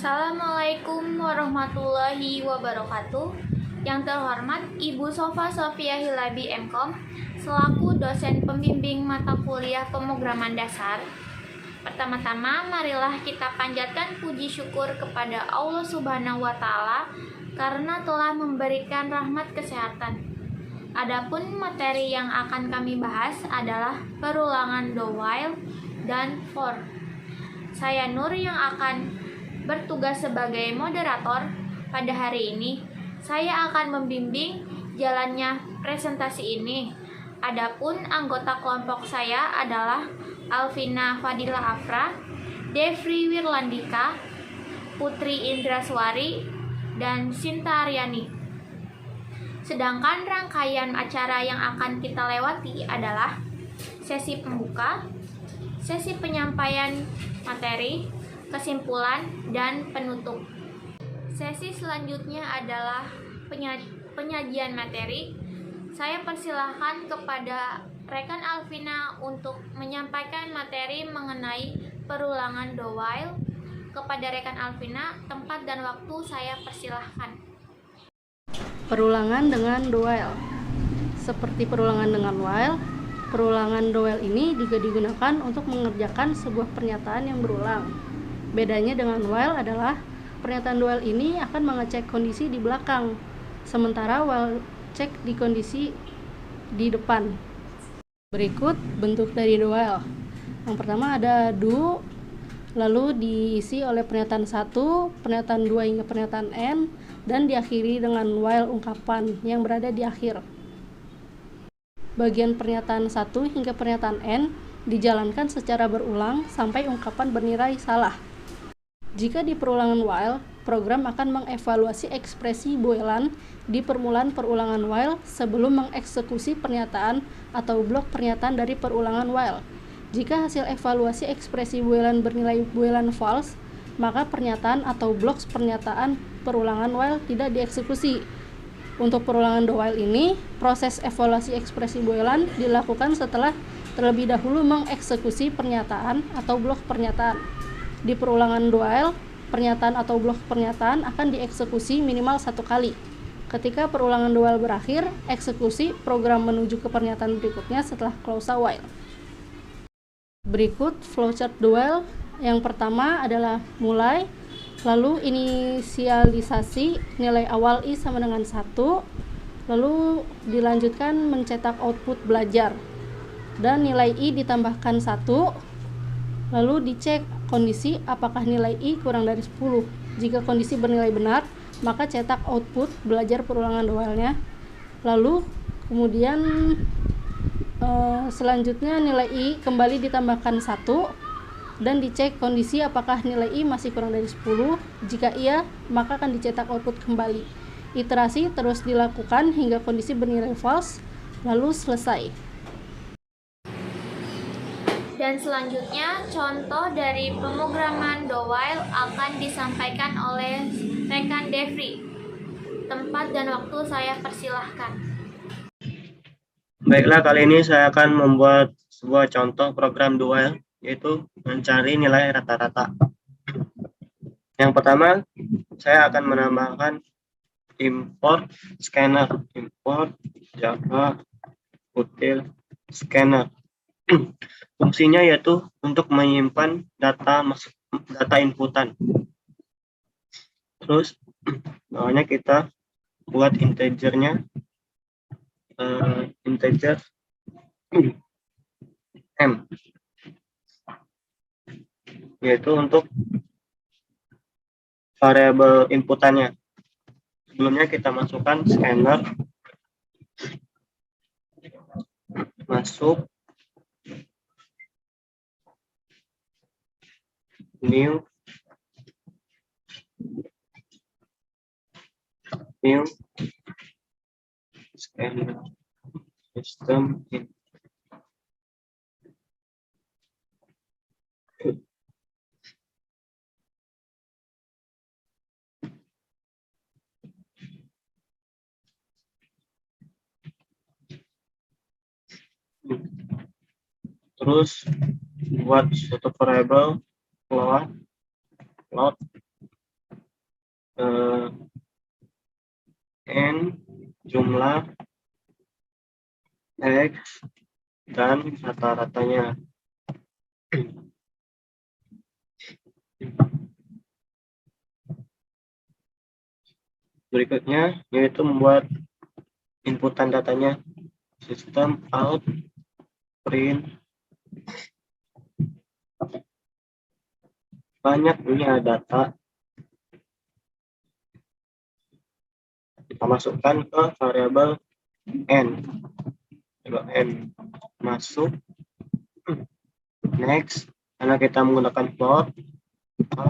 Assalamualaikum warahmatullahi wabarakatuh. Yang terhormat Ibu Sofa Sofia Hilabi MKom selaku dosen pembimbing mata kuliah pemrograman dasar. Pertama-tama marilah kita panjatkan puji syukur kepada Allah Subhanahu wa taala karena telah memberikan rahmat kesehatan. Adapun materi yang akan kami bahas adalah perulangan do while dan for. Saya Nur yang akan bertugas sebagai moderator pada hari ini. Saya akan membimbing jalannya presentasi ini. Adapun anggota kelompok saya adalah Alvina Fadila Afra, Devri Wirlandika, Putri Indraswari, dan Sinta Aryani. Sedangkan rangkaian acara yang akan kita lewati adalah sesi pembuka, sesi penyampaian materi, kesimpulan, dan penutup. Sesi selanjutnya adalah penyajian materi. Saya persilahkan kepada rekan Alvina untuk menyampaikan materi mengenai perulangan do while. Kepada rekan Alvina, tempat dan waktu saya persilahkan. Perulangan dengan do while. Seperti perulangan dengan while, perulangan do while ini juga digunakan untuk mengerjakan sebuah pernyataan yang berulang. Bedanya dengan while adalah pernyataan do while ini akan mengecek kondisi di belakang, sementara while cek di kondisi di depan. Berikut bentuk dari do while. Yang pertama ada do, lalu diisi oleh pernyataan 1, pernyataan 2 hingga pernyataan n, dan diakhiri dengan while ungkapan yang berada di akhir. Bagian pernyataan 1 hingga pernyataan n dijalankan secara berulang sampai ungkapan bernilai salah. Jika di perulangan while, program akan mengevaluasi ekspresi boolean di permulaan perulangan while sebelum mengeksekusi pernyataan atau blok pernyataan dari perulangan while. Jika hasil evaluasi ekspresi boolean bernilai boolean false, maka pernyataan atau blok pernyataan perulangan while tidak dieksekusi. Untuk perulangan do while ini, proses evaluasi ekspresi boolean dilakukan setelah terlebih dahulu mengeksekusi pernyataan atau blok pernyataan. Di perulangan do while, pernyataan atau blok pernyataan akan dieksekusi minimal 1 kali. Ketika perulangan do while berakhir, eksekusi program menuju ke pernyataan berikutnya setelah clause while. Berikut flowchart do while. Yang pertama adalah mulai, lalu inisialisasi nilai awal i sama dengan 1, lalu dilanjutkan mencetak output belajar, dan nilai i ditambahkan 1, lalu dicek kondisi apakah nilai i kurang dari 10. Jika kondisi bernilai benar, maka cetak output belajar perulangan do while-nya. Lalu kemudian selanjutnya nilai i kembali ditambahkan 1 dan dicek kondisi apakah nilai i masih kurang dari 10. Jika iya, maka akan dicetak output kembali. Iterasi terus dilakukan hingga kondisi bernilai false, lalu selesai. Dan selanjutnya, contoh dari pemrograman do while akan disampaikan oleh rekan Devri. Tempat dan waktu saya persilahkan. Baiklah, kali ini saya akan membuat sebuah contoh program do while, yaitu mencari nilai rata-rata. Yang pertama, saya akan menambahkan import scanner, import Java util scanner. Fungsinya yaitu untuk menyimpan data inputan. Terus awalnya kita buat integernya, integer m, yaitu untuk variabel inputannya. Sebelumnya kita masukkan scanner, masuk new scanner system in. Terus buat suatu variabel float eh, N jumlah X dan rata-ratanya. Berikutnya yaitu membuat inputan datanya, sistem out print. Banyak punya data, kita masukkan ke variabel n. Coba n masuk, next, karena kita menggunakan float,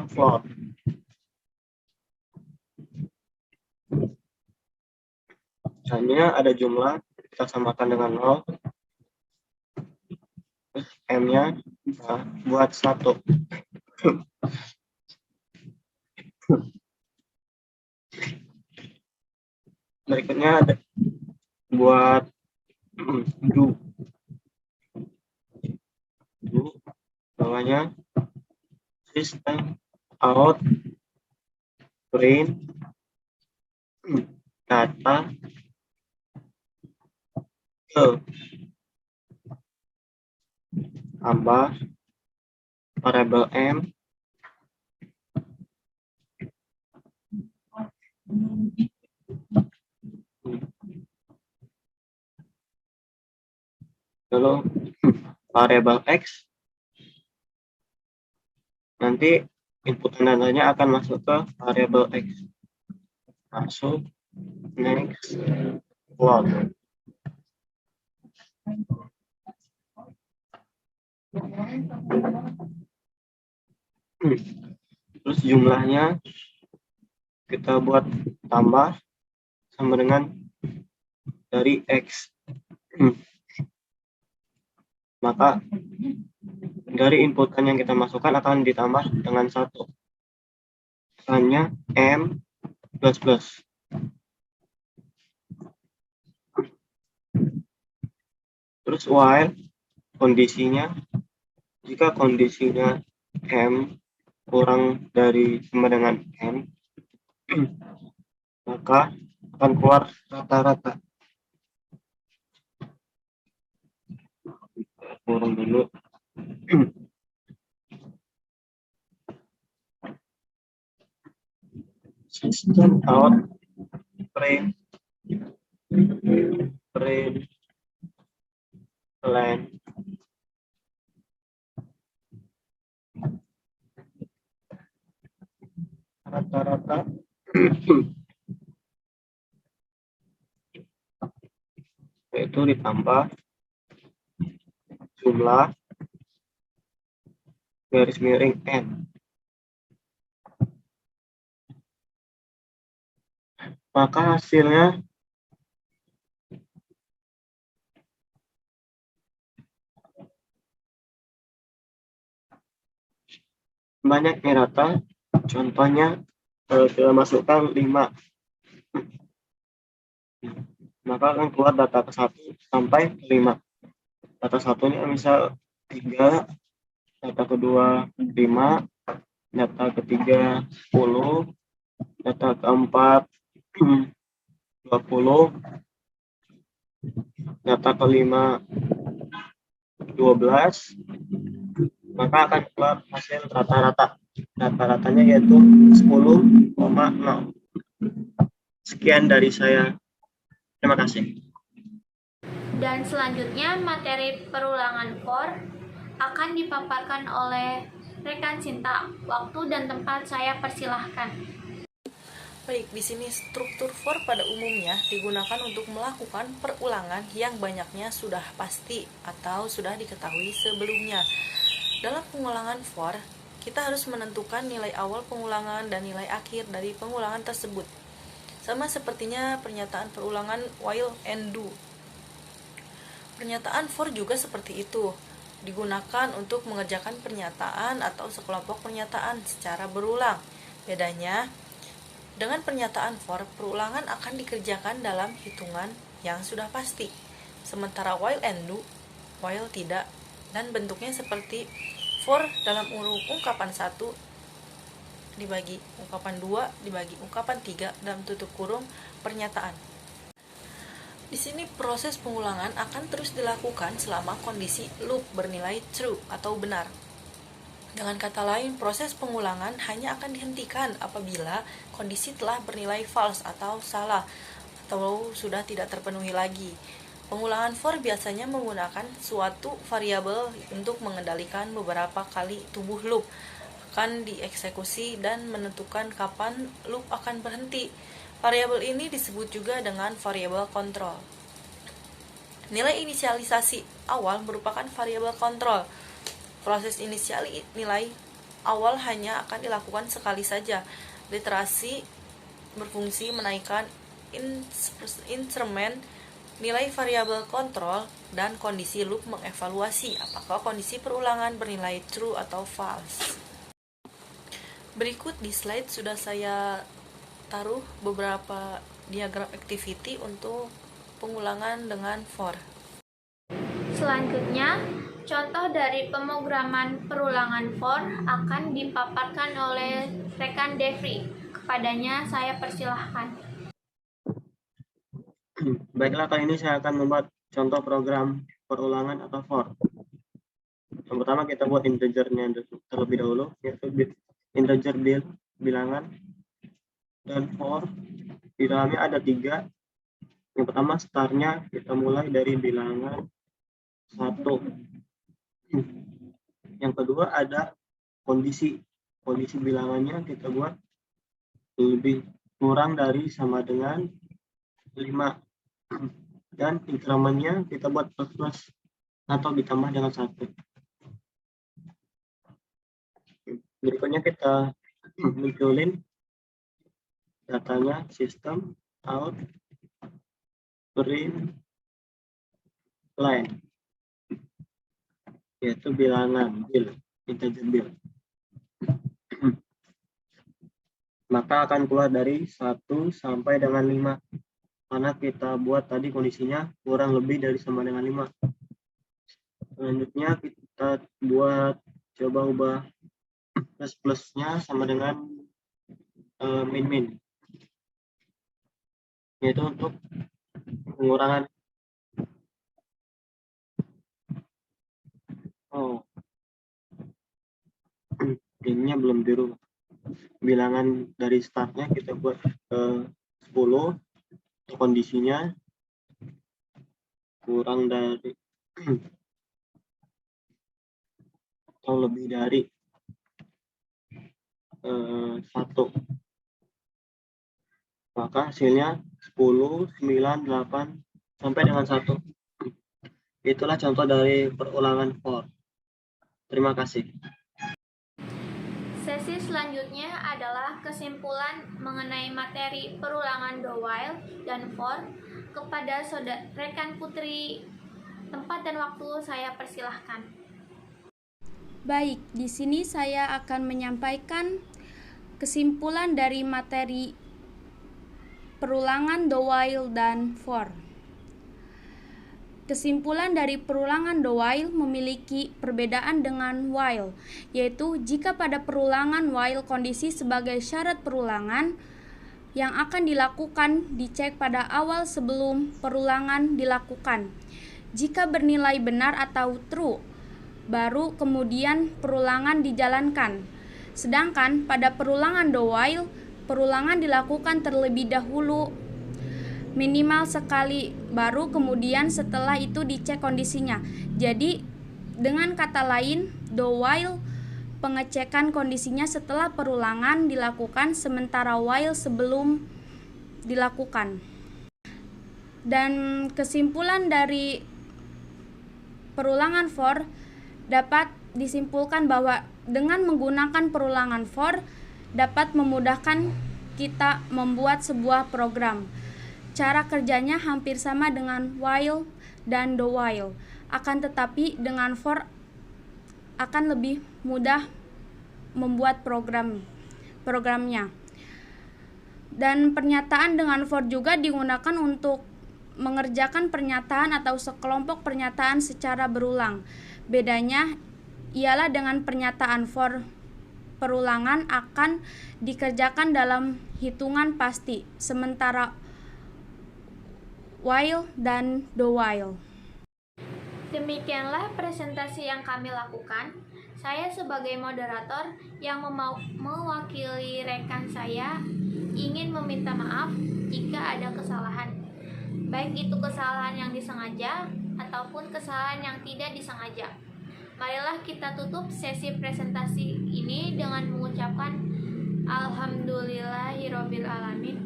float. Misalnya ada jumlah, kita samakan dengan 0, terus m-nya buat 1. Berikutnya ada buat do bawahnya system out print data ke tambah variabel m lalu variabel x, nanti input datanya akan masuk ke variabel x, masuk, next, float. Terus jumlahnya kita buat tambah sama dengan dari x. Maka dari inputan yang kita masukkan akan ditambah dengan 1. Misalnya m plus plus. Terus while kondisinya, jika kondisinya m kurang dari sama dengan n, maka akan keluar rata-rata. Kurang dulu. System out print len rata-rata yaitu ditambah jumlah garis miring n. Maka hasilnya banyaknya rata. Contohnya kita masukkan 5, maka akan keluar data ke 1 sampai 5. Data satunya misal 3, data kedua 5, data ketiga 10, data keempat 20, data kelima 12, maka akan keluar hasil rata-rata. Rata-ratanya yaitu 10,0. Sekian dari saya. Terima kasih. Dan selanjutnya materi perulangan for akan dipaparkan oleh rekan Sinta. Waktu dan tempat saya persilahkan. Baik, di sini struktur for pada umumnya digunakan untuk melakukan perulangan yang banyaknya sudah pasti atau sudah diketahui sebelumnya. Dalam pengulangan for, kita harus menentukan nilai awal pengulangan dan nilai akhir dari pengulangan tersebut. Sama sepertinya pernyataan perulangan while and do. Pernyataan for juga seperti itu, digunakan untuk mengerjakan pernyataan atau sekelompok pernyataan secara berulang. Bedanya, dengan pernyataan for, perulangan akan dikerjakan dalam hitungan yang sudah pasti. Sementara while and do, while tidak, dan bentuknya seperti for dalam ungkapan 1 dibagi ungkapan 2 dibagi ungkapan 3 dalam tutup kurung pernyataan. Di sini proses pengulangan akan terus dilakukan selama kondisi loop bernilai true atau benar. Dengan kata lain, proses pengulangan hanya akan dihentikan apabila kondisi telah bernilai false atau salah atau sudah tidak terpenuhi lagi. Pengulangan for biasanya menggunakan suatu variabel untuk mengendalikan beberapa kali tubuh loop akan dieksekusi dan menentukan kapan loop akan berhenti. Variabel ini disebut juga dengan variabel kontrol. Nilai inisialisasi awal merupakan variabel kontrol. Proses inisiali nilai awal hanya akan dilakukan sekali saja. Literasi berfungsi menaikkan instrumen nilai variabel kontrol dan kondisi loop mengevaluasi apakah kondisi perulangan bernilai true atau false. Berikut di slide sudah saya taruh beberapa diagram activity untuk pengulangan dengan for. Selanjutnya, contoh dari pemrograman perulangan for akan dipaparkan oleh rekan Devri. Kepadanya saya persilahkan. Baiklah, kali ini saya akan membuat contoh program perulangan atau for. Yang pertama kita buat integernya terlebih dahulu, yaitu integer bilangan, dan for di dalamnya ada 3. Yang pertama startnya kita mulai dari bilangan 1. Yang kedua ada kondisi bilangannya kita buat lebih kurang dari sama dengan 5, dan incrementnya kita buat plus atau ditambah dengan 1. Berikutnya kita munculin datanya sistem out print line, yaitu bilangan integer bill. Maka akan keluar dari 1 sampai dengan 5, karena kita buat tadi kondisinya kurang lebih dari sama dengan 5. Selanjutnya kita coba ubah plus-plusnya sama dengan min-min, yaitu untuk pengurangan. Ininya belum dirubah. Bilangan dari startnya kita buat 10, kondisinya kurang dari atau lebih dari 1, maka hasilnya 10, 9, 8 sampai dengan 1. Itulah contoh dari perulangan for. Terima kasih. Sesi selanjutnya adalah kesimpulan mengenai materi perulangan do while dan for. Kepada rekan Putri, tempat dan waktu saya persilahkan. Baik, di sini saya akan menyampaikan kesimpulan dari materi perulangan do while dan for. Kesimpulan dari perulangan do while memiliki perbedaan dengan while, yaitu jika pada perulangan while kondisi sebagai syarat perulangan yang akan dilakukan dicek pada awal sebelum perulangan dilakukan. Jika bernilai benar atau true, baru kemudian perulangan dijalankan. Sedangkan pada perulangan do while, perulangan dilakukan terlebih dahulu minimal sekali, baru kemudian setelah itu dicek kondisinya. Jadi dengan kata lain, do while pengecekan kondisinya setelah perulangan dilakukan, sementara while sebelum dilakukan. Dan kesimpulan dari perulangan for dapat disimpulkan bahwa dengan menggunakan perulangan for dapat memudahkan kita membuat sebuah program. Cara kerjanya hampir sama dengan while dan do while. Akan tetapi dengan for akan lebih mudah membuat programnya. Dan pernyataan dengan for juga digunakan untuk mengerjakan pernyataan atau sekelompok pernyataan secara berulang. Bedanya ialah dengan pernyataan for perulangan akan dikerjakan dalam hitungan pasti, sementara while dan do while. Demikianlah presentasi yang kami lakukan. Saya sebagai moderator yang mewakili rekan saya ingin meminta maaf jika ada kesalahan, baik itu kesalahan yang disengaja ataupun kesalahan yang tidak disengaja. Marilah kita tutup sesi presentasi ini dengan mengucapkan Alhamdulillahirabbil alamin.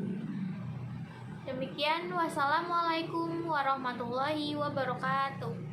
Demikian, wassalamualaikum warahmatullahi wabarakatuh.